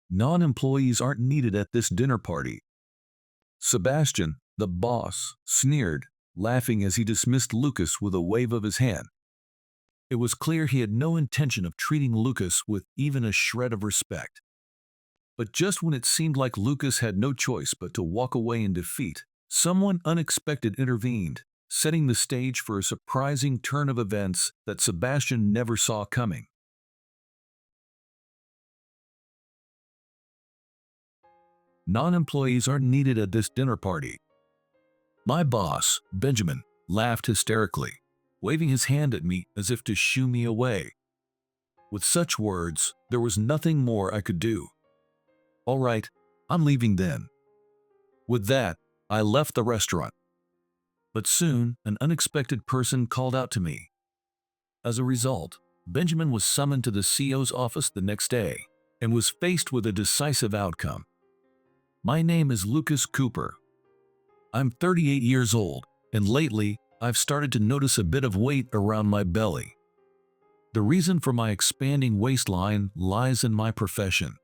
Non-employees aren't needed at this dinner party. Sebastian, the boss, sneered, laughing as he dismissed Lucas with a wave of his hand. It was clear he had no intention of treating Lucas with even a shred of respect. But just when it seemed like Lucas had no choice but to walk away in defeat, someone unexpected intervened, setting the stage for a surprising turn of events that Sebastian never saw coming. Non-employees aren't needed at this dinner party. My boss, Benjamin, laughed hysterically, waving his hand at me as if to shoo me away. With such words, there was nothing more I could do. All right, I'm leaving then. With that, I left the restaurant. But soon, an unexpected person called out to me. As a result, Benjamin was summoned to the CEO's office the next day and was faced with a decisive outcome. My name is Lucas Cooper. I'm 38 years old, and lately, I've started to notice a bit of weight around my belly. The reason for my expanding waistline lies in my profession.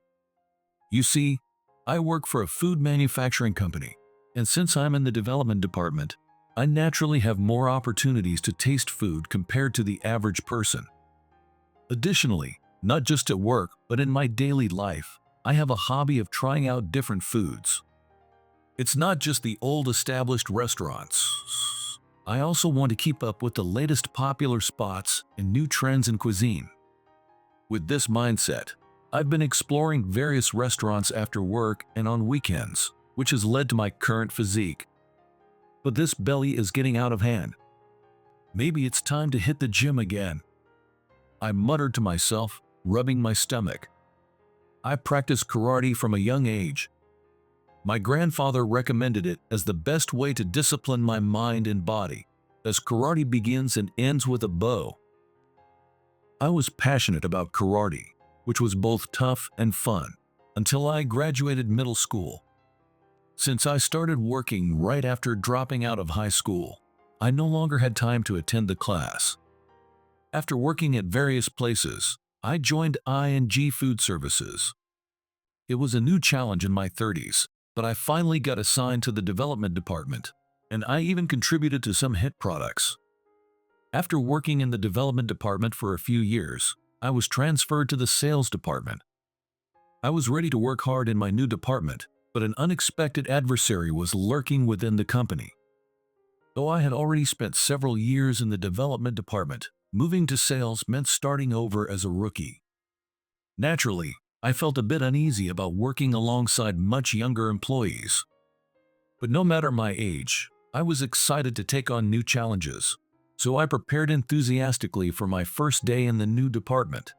You see, I work for a food manufacturing company, and since I'm in the development department, I naturally have more opportunities to taste food compared to the average person. Additionally, not just at work, but in my daily life, I have a hobby of trying out different foods. It's not just the old established restaurants. I also want to keep up with the latest popular spots and new trends in cuisine. With this mindset, I've been exploring various restaurants after work and on weekends, which has led to my current physique. But this belly is getting out of hand. Maybe it's time to hit the gym again. I muttered to myself, rubbing my stomach. I practiced karate from a young age. My grandfather recommended it as the best way to discipline my mind and body, as karate begins and ends with a bow. I was passionate about karate, which was both tough and fun, until I graduated middle school. Since I started working right after dropping out of high school, I no longer had time to attend the class. After working at various places, I joined OMG Food Services. It was a new challenge in my 30s, but I finally got assigned to the development department, and I even contributed to some hit products. After working in the development department for a few years, I was transferred to the sales department. I was ready to work hard in my new department, but an unexpected adversary was lurking within the company. Though I had already spent several years in the development department, moving to sales meant starting over as a rookie. Naturally, I felt a bit uneasy about working alongside much younger employees. But no matter my age, I was excited to take on new challenges, so I prepared enthusiastically for my first day in the new department.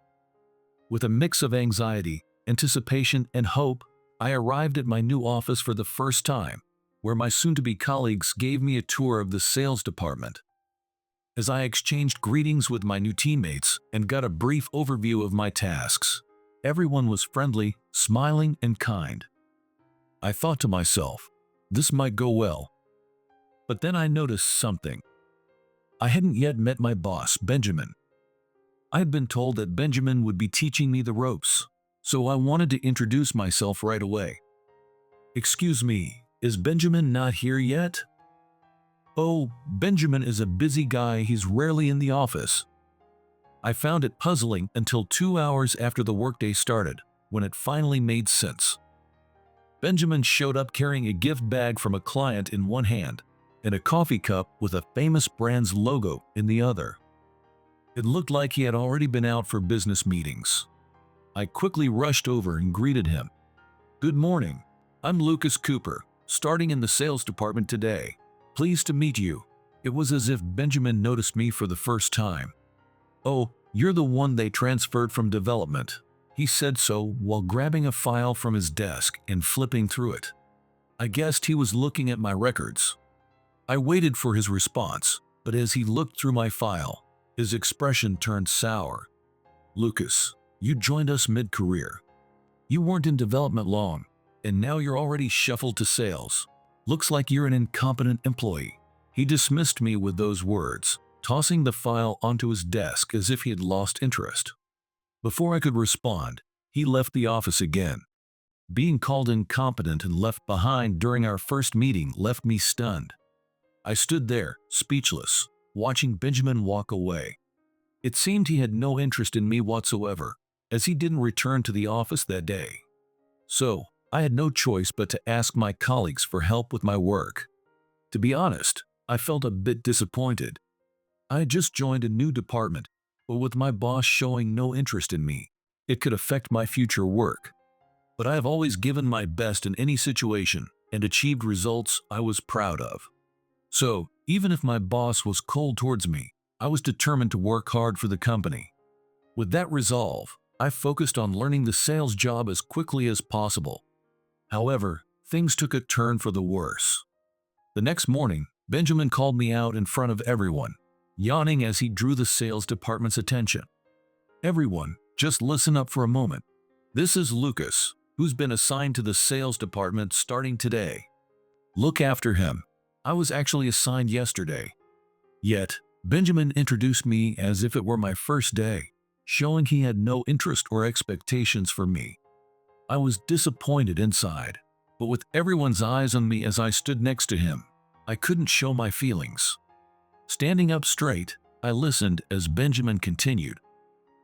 With a mix of anxiety, anticipation, and hope, I arrived at my new office for the first time, where my soon-to-be colleagues gave me a tour of the sales department. As I exchanged greetings with my new teammates and got a brief overview of my tasks, everyone was friendly, smiling, and kind. I thought to myself, this might go well. But then I noticed something. I hadn't yet met my boss, Benjamin. I had been told that Benjamin would be teaching me the ropes, so I wanted to introduce myself right away. Excuse me, is Benjamin not here yet? Oh, Benjamin is a busy guy, he's rarely in the office. I found it puzzling until 2 hours after the workday started, when it finally made sense. Benjamin showed up carrying a gift bag from a client in one hand and a coffee cup with a famous brand's logo in the other. It looked like he had already been out for business meetings. I quickly rushed over and greeted him. Good morning. I'm Lucas Cooper, starting in the sales department today. Pleased to meet you. It was as if Benjamin noticed me for the first time. Oh, you're the one they transferred from development. He said so while grabbing a file from his desk and flipping through it. I guessed he was looking at my records. I waited for his response, but as he looked through my file, his expression turned sour. Lucas, you joined us mid-career. You weren't in development long, and now you're already shuffled to sales. Looks like you're an incompetent employee. He dismissed me with those words, tossing the file onto his desk as if he had lost interest. Before I could respond, he left the office again. Being called incompetent and left behind during our first meeting left me stunned. I stood there, speechless, watching Benjamin walk away. It seemed he had no interest in me whatsoever, as he didn't return to the office that day. So, I had no choice but to ask my colleagues for help with my work. To be honest, I felt a bit disappointed. I had just joined a new department, but with my boss showing no interest in me, it could affect my future work. But I have always given my best in any situation and achieved results I was proud of. So, even if my boss was cold towards me, I was determined to work hard for the company. With that resolve, I focused on learning the sales job as quickly as possible. However, things took a turn for the worse. The next morning, Benjamin called me out in front of everyone, yawning as he drew the sales department's attention. "Everyone, just listen up for a moment. This is Lucas, who's been assigned to the sales department starting today. Look after him. I was actually assigned yesterday." Yet, Benjamin introduced me as if it were my first day, showing he had no interest or expectations for me. I was disappointed inside, but with everyone's eyes on me as I stood next to him, I couldn't show my feelings. Standing up straight, I listened as Benjamin continued.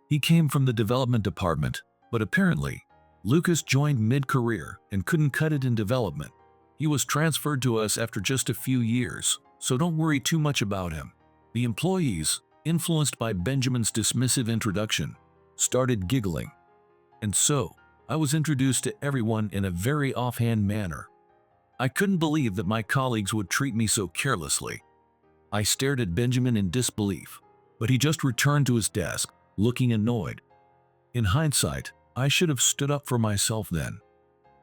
He came from the development department, but apparently, Lucas joined mid-career and couldn't cut it in development. He was transferred to us after just a few years, so don't worry too much about him. The employees, influenced by Benjamin's dismissive introduction, started giggling. And so, I was introduced to everyone in a very offhand manner. I couldn't believe that my colleagues would treat me so carelessly. I stared at Benjamin in disbelief, but he just returned to his desk, looking annoyed. In hindsight, I should have stood up for myself then.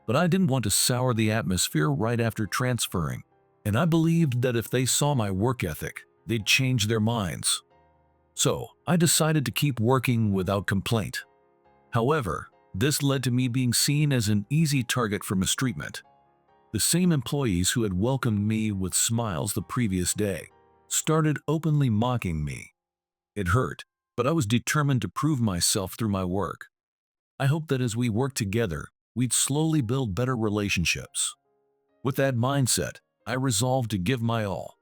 But I didn't want to sour the atmosphere right after transferring, and I believed that if they saw my work ethic, they'd change their minds. So, I decided to keep working without complaint. However, this led to me being seen as an easy target for mistreatment. The same employees who had welcomed me with smiles the previous day started openly mocking me. It hurt, but I was determined to prove myself through my work. I hoped that as we worked together, we'd slowly build better relationships. With that mindset, I resolved to give my all.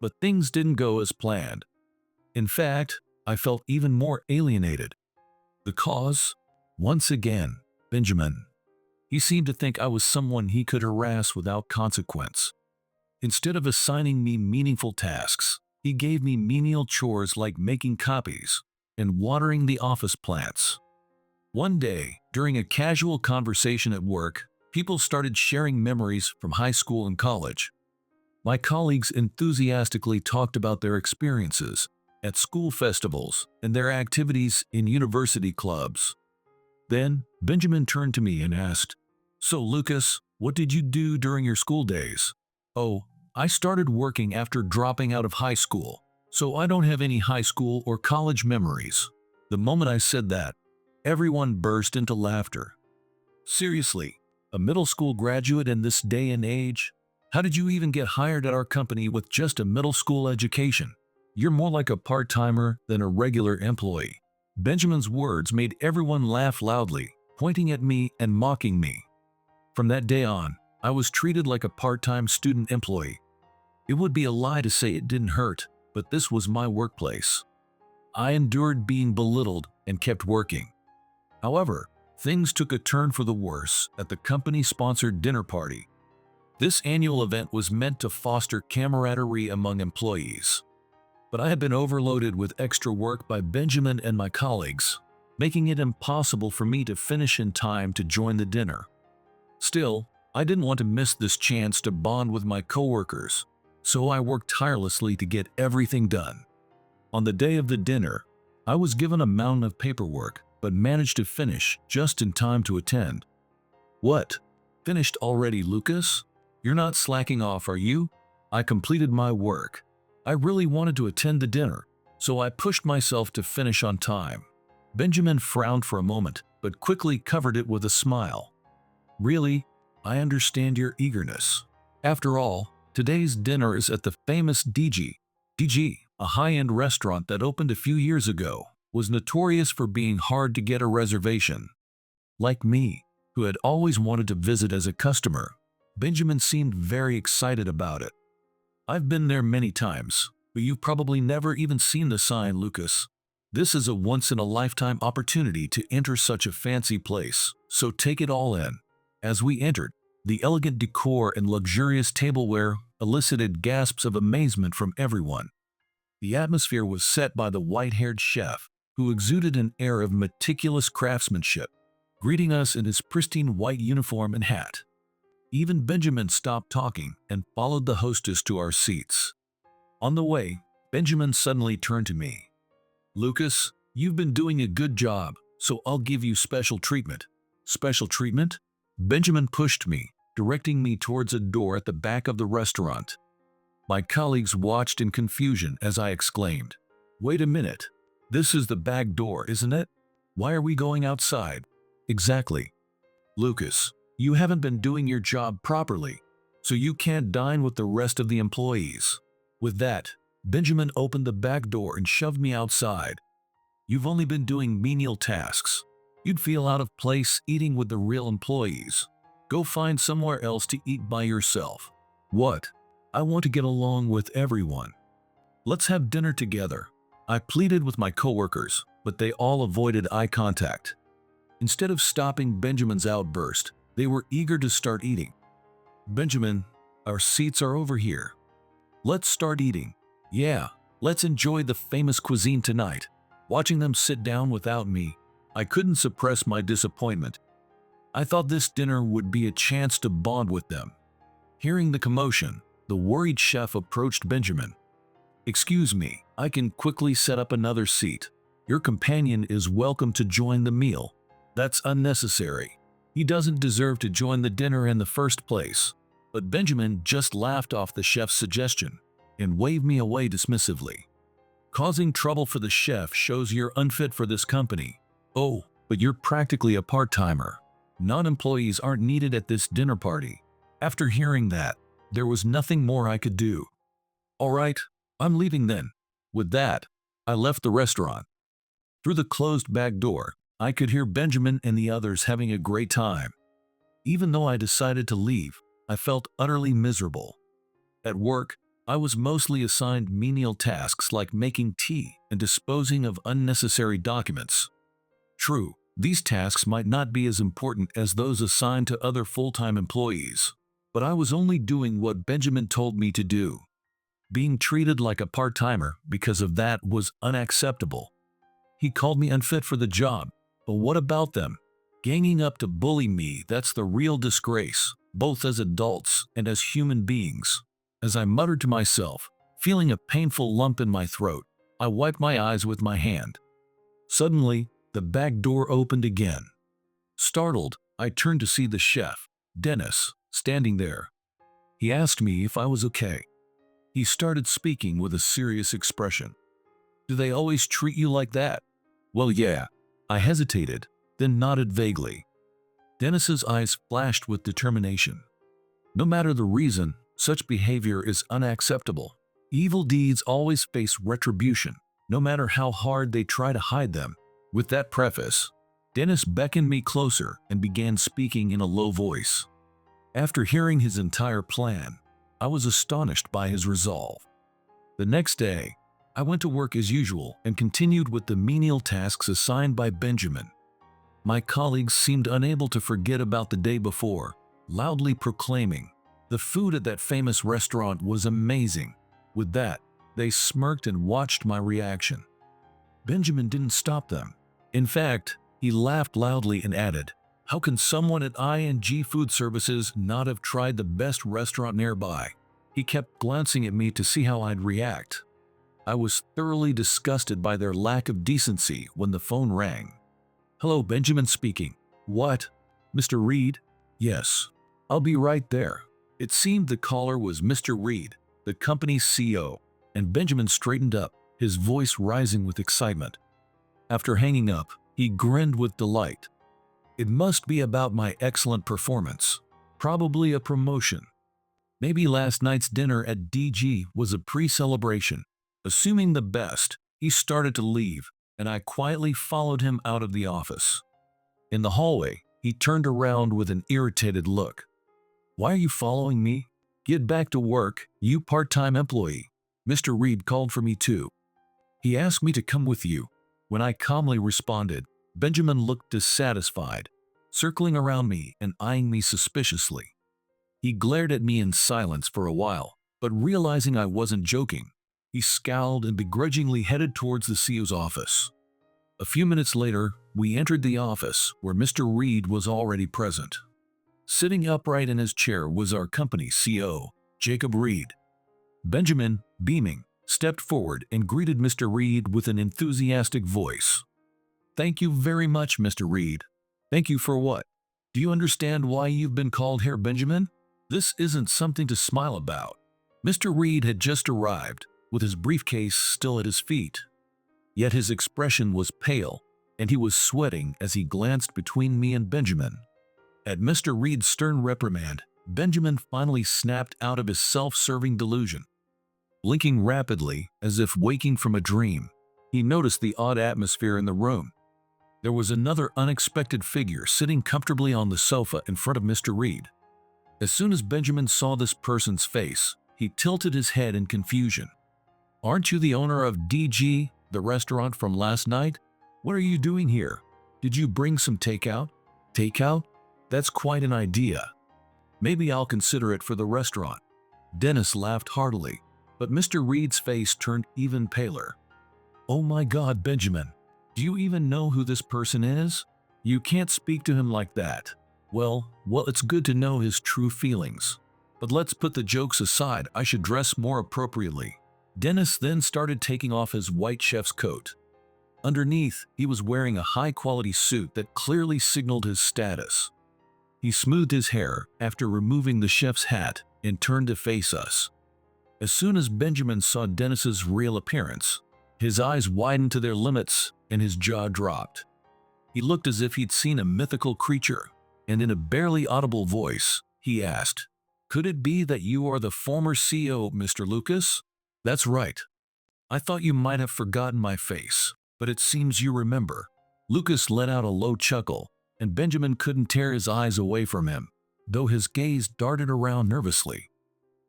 But things didn't go as planned. In fact, I felt even more alienated. The cause? Once again, Benjamin. He seemed to think I was someone he could harass without consequence. Instead of assigning me meaningful tasks, he gave me menial chores like making copies and watering the office plants. One day, during a casual conversation at work, people started sharing memories from high school and college. My colleagues enthusiastically talked about their experiences at school festivals and their activities in university clubs. Then, Benjamin turned to me and asked, "So, Lucas, what did you do during your school days?" "Oh, I started working after dropping out of high school, so I don't have any high school or college memories." The moment I said that, everyone burst into laughter. "Seriously, a middle school graduate in this day and age? How did you even get hired at our company with just a middle school education? You're more like a part-timer than a regular employee." Benjamin's words made everyone laugh loudly, pointing at me and mocking me. From that day on, I was treated like a part-time student employee. It would be a lie to say it didn't hurt, but this was my workplace. I endured being belittled and kept working. However, things took a turn for the worse at the company-sponsored dinner party. This annual event was meant to foster camaraderie among employees. But I had been overloaded with extra work by Benjamin and my colleagues, making it impossible for me to finish in time to join the dinner. Still, I didn't want to miss this chance to bond with my coworkers, so I worked tirelessly to get everything done. On the day of the dinner, I was given a mountain of paperwork, but managed to finish just in time to attend. "What? Finished already, Lucas? You're not slacking off, are you?" I completed my work. I really wanted to attend the dinner, so I pushed myself to finish on time. Benjamin frowned for a moment, but quickly covered it with a smile. "Really? I understand your eagerness. After all, today's dinner is at the famous DG, a high-end restaurant that opened a few years ago, was notorious for being hard to get a reservation. Like me, who had always wanted to visit as a customer. Benjamin seemed very excited about it. "I've been there many times, but you've probably never even seen the sign, Lucas. This is a once-in-a-lifetime opportunity to enter such a fancy place, so take it all in." As we entered, the elegant decor and luxurious tableware elicited gasps of amazement from everyone. The atmosphere was set by the white-haired chef, who exuded an air of meticulous craftsmanship, greeting us in his pristine white uniform and hat. Even Benjamin stopped talking and followed the hostess to our seats. On the way, Benjamin suddenly turned to me. "Lucas, you've been doing a good job, so I'll give you special treatment." "Special treatment?" Benjamin pushed me, directing me towards a door at the back of the restaurant. My colleagues watched in confusion as I exclaimed, "Wait a minute. This is the back door, isn't it? Why are we going outside?" "Exactly. Lucas, you haven't been doing your job properly, so you can't dine with the rest of the employees." With that, Benjamin opened the back door and shoved me outside. "You've only been doing menial tasks. You'd feel out of place eating with the real employees. Go find somewhere else to eat by yourself." "What? I want to get along with everyone. Let's have dinner together," I pleaded with my coworkers, but they all avoided eye contact. Instead of stopping Benjamin's outburst, they were eager to start eating. "Benjamin, our seats are over here. Let's start eating." "Yeah, let's enjoy the famous cuisine tonight." Watching them sit down without me, I couldn't suppress my disappointment. I thought this dinner would be a chance to bond with them. Hearing the commotion, the worried chef approached Benjamin. "Excuse me, I can quickly set up another seat. Your companion is welcome to join the meal." "That's unnecessary. He doesn't deserve to join the dinner in the first place." But Benjamin just laughed off the chef's suggestion and waved me away dismissively. "Causing trouble for the chef shows you're unfit for this company." "Oh, but you're practically a part-timer. Non-employees aren't needed at this dinner party." After hearing that, there was nothing more I could do. "All right, I'm leaving then." With that, I left the restaurant. Through the closed back door, I could hear Benjamin and the others having a great time. Even though I decided to leave, I felt utterly miserable. At work, I was mostly assigned menial tasks like making tea and disposing of unnecessary documents. True, these tasks might not be as important as those assigned to other full-time employees, but I was only doing what Benjamin told me to do. Being treated like a part-timer because of that was unacceptable. He called me unfit for the job, but what about them? Ganging up to bully me, that's the real disgrace, both as adults and as human beings. As I muttered to myself, feeling a painful lump in my throat, I wiped my eyes with my hand. Suddenly, the back door opened again. Startled, I turned to see the chef, Dennis, standing there. He asked me if I was okay. He started speaking with a serious expression. "Do they always treat you like that?" "Well, yeah." I hesitated, then nodded vaguely. Dennis's eyes flashed with determination. "No matter the reason, such behavior is unacceptable. Evil deeds always face retribution, no matter how hard they try to hide them." With that preface, Dennis beckoned me closer and began speaking in a low voice. After hearing his entire plan, I was astonished by his resolve. The next day, I went to work as usual and continued with the menial tasks assigned by Benjamin. My colleagues seemed unable to forget about the day before, loudly proclaiming, "The food at that famous restaurant was amazing." With that, they smirked and watched my reaction. Benjamin didn't stop them. In fact, he laughed loudly and added, "How can someone at OMG Food Services not have tried the best restaurant nearby?" He kept glancing at me to see how I'd react. I was thoroughly disgusted by their lack of decency when the phone rang. "Hello, Benjamin speaking." "What? Mr. Reed?" "Yes. I'll be right there." It seemed the caller was Mr. Reed, the company's CEO, and Benjamin straightened up, his voice rising with excitement. After hanging up, he grinned with delight. It must be about my excellent performance. Probably a promotion. Maybe last night's dinner at DG was a pre-celebration. Assuming the best, he started to leave, and I quietly followed him out of the office. In the hallway, He turned around with an irritated look. "Why are you following me? Get back to work, you part-time employee. Mr. Reed called for me too. He asked me to come with you." When I calmly responded, Benjamin looked dissatisfied, circling around me and eyeing me suspiciously. He glared at me in silence for a while, but realizing I wasn't joking, he scowled and begrudgingly headed towards the CEO's office. A few minutes later, we entered the office, where Mr. Reed was already present. Sitting upright in his chair was our company CEO, Jacob Reed. Benjamin, beaming, stepped forward and greeted Mr. Reed with an enthusiastic voice. "Thank you very much, Mr. Reed." "Thank you for what? Do you understand why you've been called here, Benjamin? This isn't something to smile about." Mr. Reed had just arrived, with his briefcase still at his feet. Yet his expression was pale, and he was sweating as he glanced between me and Benjamin. At Mr. Reed's stern reprimand, Benjamin finally snapped out of his self-serving delusion. Blinking rapidly, as if waking from a dream, he noticed the odd atmosphere in the room. There was another unexpected figure sitting comfortably on the sofa in front of Mr. Reed. As soon as Benjamin saw this person's face, he tilted his head in confusion. "Aren't you the owner of DG, the restaurant from last night? What are you doing here? Did you bring some takeout?" "Takeout? That's quite an idea. Maybe I'll consider it for the restaurant." Dennis laughed heartily, but Mr. Reed's face turned even paler. "Oh my God, Benjamin, do you even know who this person is? You can't speak to him like that." Well, it's good to know his true feelings. But let's put the jokes aside, I should dress more appropriately." Dennis then started taking off his white chef's coat. Underneath, he was wearing a high-quality suit that clearly signaled his status. He smoothed his hair after removing the chef's hat and turned to face us. As soon as Benjamin saw Dennis's real appearance, his eyes widened to their limits and his jaw dropped. He looked as if he'd seen a mythical creature, and in a barely audible voice, he asked, "Could it be that you are the former CEO, Mr. Lucas?" "That's right. I thought you might have forgotten my face, but it seems you remember." Lucas let out a low chuckle, and Benjamin couldn't tear his eyes away from him, though his gaze darted around nervously.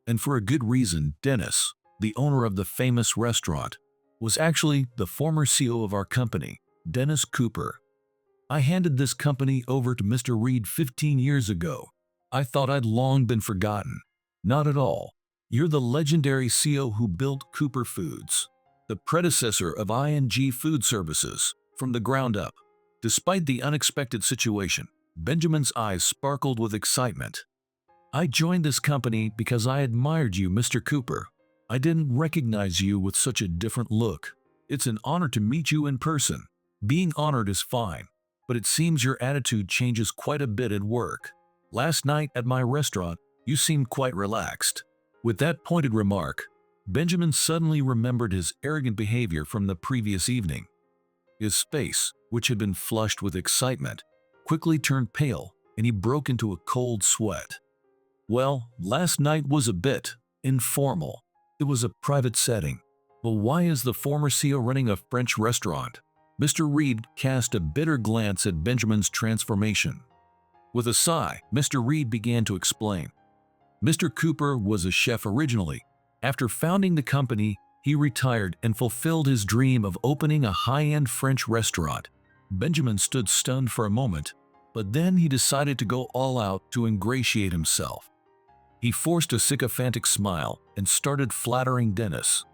And for a good reason. Dennis, the owner of the famous restaurant, was actually the former CEO of our company, Dennis Cooper. I handed this company over to Mr. Reed 15 years ago. I thought I'd long been forgotten. Not at all. You're the legendary CEO who built Cooper Foods, the predecessor of OMG Food Services, from the ground up. Despite the unexpected situation, Benjamin's eyes sparkled with excitement. "I joined this company because I admired you, Mr. Cooper. I didn't recognize you with such a different look. It's an honor to meet you in person. Being honored is fine, but it seems your attitude changes quite a bit at work. Last night at my restaurant, you seemed quite relaxed." With that pointed remark, Benjamin suddenly remembered his arrogant behavior from the previous evening. His face, which had been flushed with excitement, quickly turned pale, and he broke into a cold sweat. "Well, last night was a bit informal. It was a private setting. But why is the former CEO running a French restaurant?" Mr. Reed cast a bitter glance at Benjamin's transformation. With a sigh, Mr. Reed began to explain. Mr. Cooper was a chef originally. After founding the company, he retired and fulfilled his dream of opening a high-end French restaurant. Benjamin stood stunned for a moment, but then he decided to go all out to ingratiate himself. He forced a sycophantic smile and started flattering Dennis.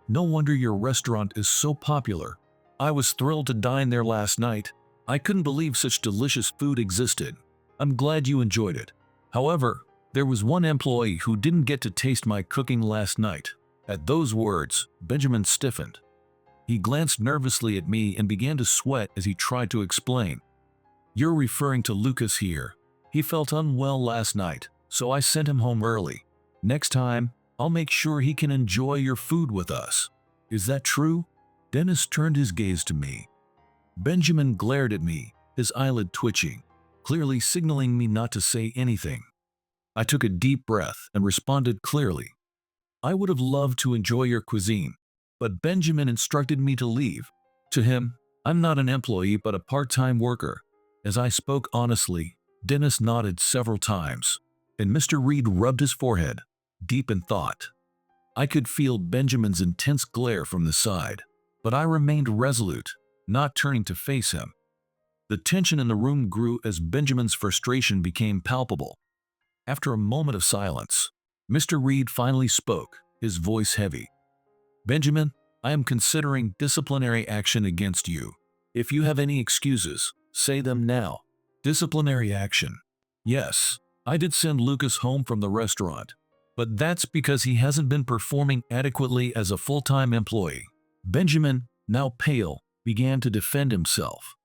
"No wonder your restaurant is so popular. I was thrilled to dine there last night. I couldn't believe such delicious food existed. I'm glad you enjoyed it. However, there was one employee who didn't get to taste my cooking last night." At those words, Benjamin stiffened. He glanced nervously at me and began to sweat as he tried to explain. "You're referring to Lucas here. He felt unwell last night, so I sent him home early. Next time, I'll make sure he can enjoy your food with us. Is that true?" Dennis turned his gaze to me. Benjamin glared at me, his eyelid twitching, clearly signaling me not to say anything. I took a deep breath and responded clearly. "I would have loved to enjoy your cuisine, but Benjamin instructed me to leave. To him, I'm not an employee but a part-time worker. As I spoke honestly, Dennis nodded several times, and Mr. Reed rubbed his forehead, deep in thought. I could feel Benjamin's intense glare from the side, but I remained resolute, not turning to face him. The tension in the room grew as Benjamin's frustration became palpable. After a moment of silence, Mr. Reed finally spoke, his voice heavy. "Benjamin, I am considering disciplinary action against you. If you have any excuses, say them now." Disciplinary action. Yes, I did send Lucas home from the restaurant, but that's because he hasn't been performing adequately as a full-time employee. Benjamin, now pale, began to defend himself.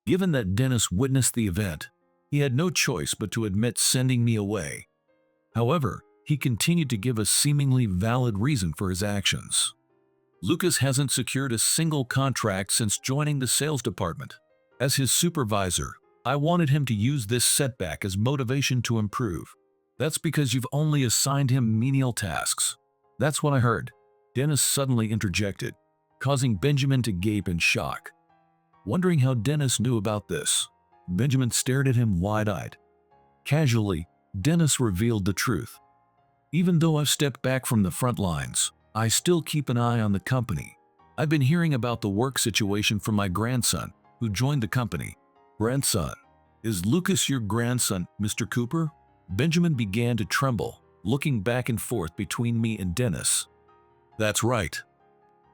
Given that Dennis witnessed the event, he had no choice but to admit sending me away. However, he continued to give a seemingly valid reason for his actions. Lucas hasn't secured a single contract since joining the sales department. As his supervisor, I wanted him to use this setback as motivation to improve. That's because you've only assigned him menial tasks. That's what I heard. Dennis suddenly interjected, causing Benjamin to gape in shock. Wondering how Dennis knew about this, Benjamin stared at him wide-eyed. Casually, Dennis revealed the truth. "Even though I've stepped back from the front lines, I still keep an eye on the company. I've been hearing about the work situation from my grandson, who joined the company." "Grandson? Is Lucas your grandson, Mr. Cooper?" Benjamin began to tremble, looking back and forth between me and Dennis. "That's right.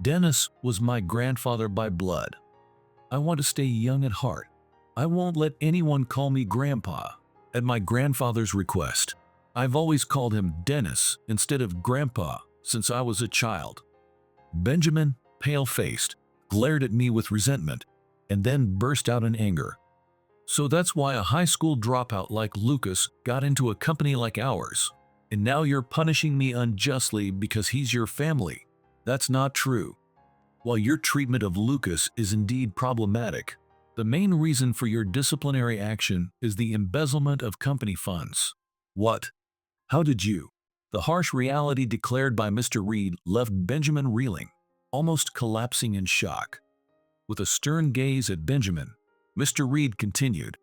Dennis was my grandfather by blood. I want to stay young at heart. I won't let anyone call me Grandpa. At my grandfather's request, I've always called him Dennis instead of Grandpa since I was a child." Benjamin, pale-faced, glared at me with resentment, and then burst out in anger. "So that's why a high school dropout like Lucas got into a company like ours, and now you're punishing me unjustly because he's your family. That's not true. While your treatment of Lucas is indeed problematic, the main reason for your disciplinary action is the embezzlement of company funds." "What? How did you?" The harsh reality declared by Mr. Reed left Benjamin reeling, almost collapsing in shock. With a stern gaze at Benjamin, Mr. Reed continued,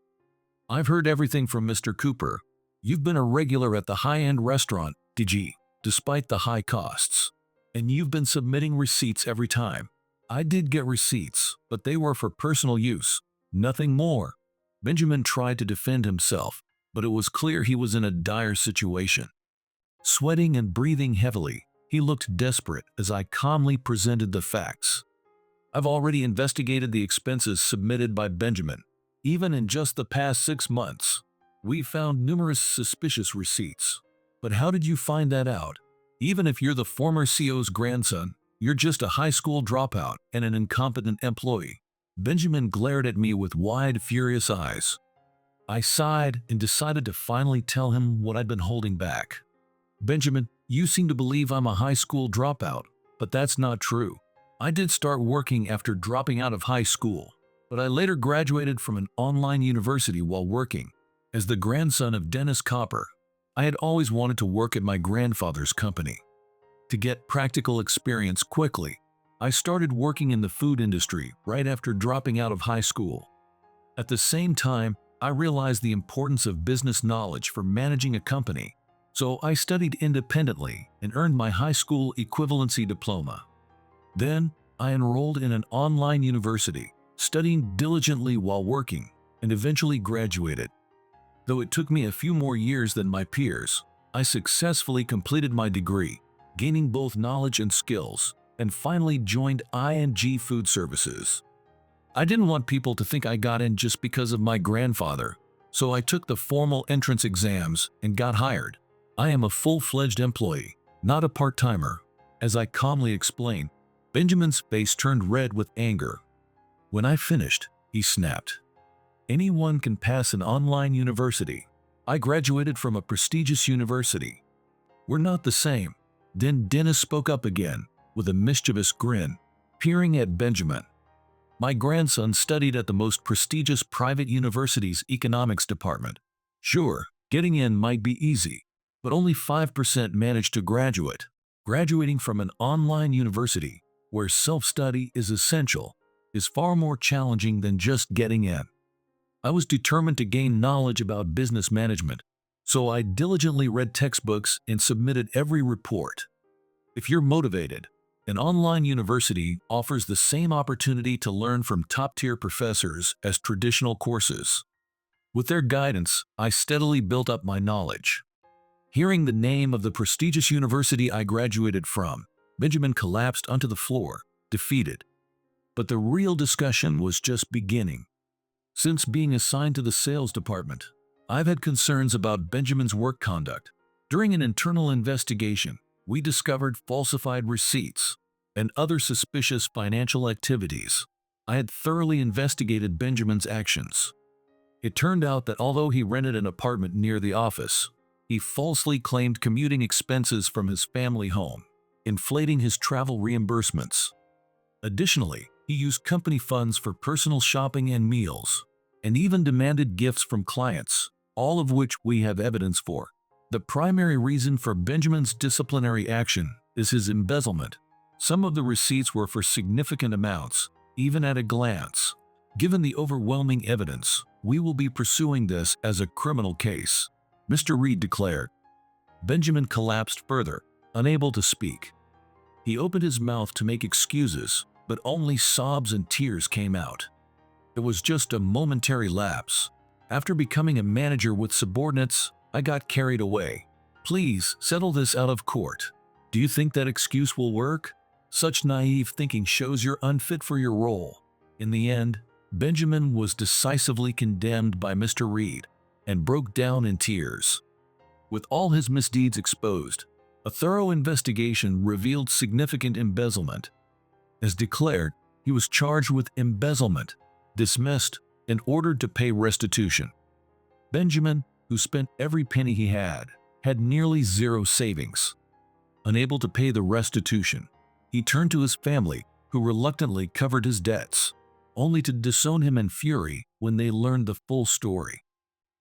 "I've heard everything from Mr. Cooper. You've been a regular at the high-end restaurant, DG, despite the high costs. And you've been submitting receipts every time." "I did get receipts, but they were for personal use, nothing more." Benjamin tried to defend himself, but it was clear he was in a dire situation. Sweating and breathing heavily, he looked desperate as I calmly presented the facts. "I've already investigated the expenses submitted by Benjamin. Even in just the past 6 months, we found numerous suspicious receipts." "But how did you find that out? Even if you're the former CEO's grandson, you're just a high school dropout and an incompetent employee." Benjamin glared at me with wide, furious eyes. I sighed and decided to finally tell him what I'd been holding back. "Benjamin, you seem to believe I'm a high school dropout, but that's not true. I did start working after dropping out of high school, but I later graduated from an online university while working. As the grandson of Dennis Copper, I had always wanted to work at my grandfather's company. To get practical experience quickly, I started working in the food industry right after dropping out of high school. At the same time, I realized the importance of business knowledge for managing a company, so I studied independently and earned my high school equivalency diploma. Then, I enrolled in an online university, studying diligently while working, and eventually graduated. Though it took me a few more years than my peers, I successfully completed my degree, gaining both knowledge and skills, and finally joined OMG Food Services. I didn't want people to think I got in just because of my grandfather, so I took the formal entrance exams and got hired. I am a full-fledged employee, not a part-timer." As I calmly explained, Benjamin's face turned red with anger. When I finished, he snapped, "Anyone can pass an online university. I graduated from a prestigious university. We're not the same." Then Dennis spoke up again, with a mischievous grin, peering at Benjamin. "My grandson studied at the most prestigious private university's economics department. Sure, getting in might be easy, but only 5% managed to graduate. Graduating from an online university, where self-study is essential, is far more challenging than just getting in." I was determined to gain knowledge about business management, so I diligently read textbooks and submitted every report. If you're motivated, an online university offers the same opportunity to learn from top-tier professors as traditional courses. With their guidance, I steadily built up my knowledge. Hearing the name of the prestigious university I graduated from, Benjamin collapsed onto the floor, defeated. But the real discussion was just beginning. Since being assigned to the sales department, I've had concerns about Benjamin's work conduct. During an internal investigation, we discovered falsified receipts and other suspicious financial activities. I had thoroughly investigated Benjamin's actions. It turned out that although he rented an apartment near the office, he falsely claimed commuting expenses from his family home, inflating his travel reimbursements. Additionally, he used company funds for personal shopping and meals, and even demanded gifts from clients, all of which we have evidence for. The primary reason for Benjamin's disciplinary action is his embezzlement. Some of the receipts were for significant amounts, even at a glance. Given the overwhelming evidence, we will be pursuing this as a criminal case, Mr. Reed declared. Benjamin collapsed further, unable to speak. He opened his mouth to make excuses, but only sobs and tears came out. It was just a momentary lapse. After becoming a manager with subordinates, I got carried away. Please settle this out of court. Do you think that excuse will work? Such naive thinking shows you're unfit for your role. In the end, Benjamin was decisively condemned by Mr. Reed and broke down in tears. With all his misdeeds exposed, a thorough investigation revealed significant embezzlement. As declared, he was charged with embezzlement, dismissed, and ordered to pay restitution. Benjamin, who spent every penny he had nearly zero savings. Unable to pay the restitution, he turned to his family, who reluctantly covered his debts, only to disown him in fury when they learned the full story.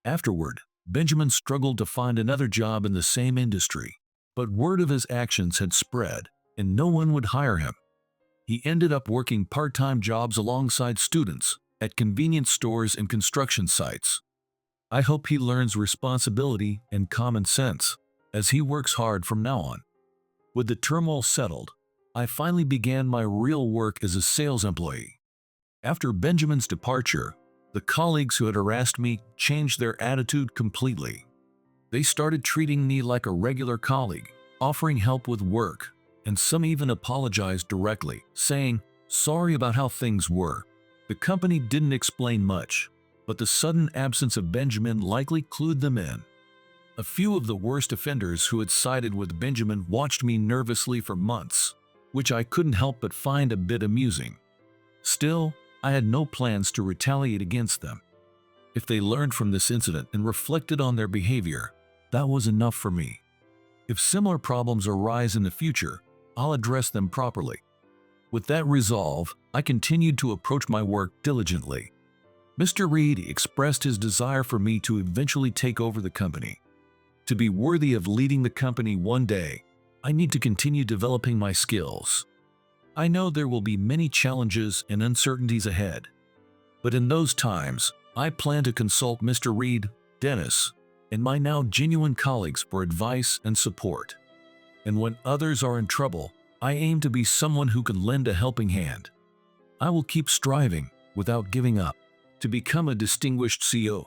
Afterward, Benjamin struggled to find another job in the same industry, but word of his actions had spread, and no one would hire him. He ended up working part-time jobs alongside students at convenience stores and construction sites. I hope he learns responsibility and common sense as he works hard from now on. With the turmoil settled, I finally began my real work as a sales employee. After Benjamin's departure, the colleagues who had harassed me changed their attitude completely. They started treating me like a regular colleague, offering help with work, and some even apologized directly, saying, "Sorry about how things were." The company didn't explain much, but the sudden absence of Benjamin likely clued them in. A few of the worst offenders who had sided with Benjamin watched me nervously for months, which I couldn't help but find a bit amusing. Still, I had no plans to retaliate against them. If they learned from this incident and reflected on their behavior, that was enough for me. If similar problems arise in the future, I'll address them properly. With that resolve, I continued to approach my work diligently. Mr. Reed expressed his desire for me to eventually take over the company. To be worthy of leading the company one day, I need to continue developing my skills. I know there will be many challenges and uncertainties ahead, but in those times, I plan to consult Mr. Reed, Dennis, and my now genuine colleagues for advice and support. And when others are in trouble, I aim to be someone who can lend a helping hand. I will keep striving, without giving up, to become a distinguished CEO.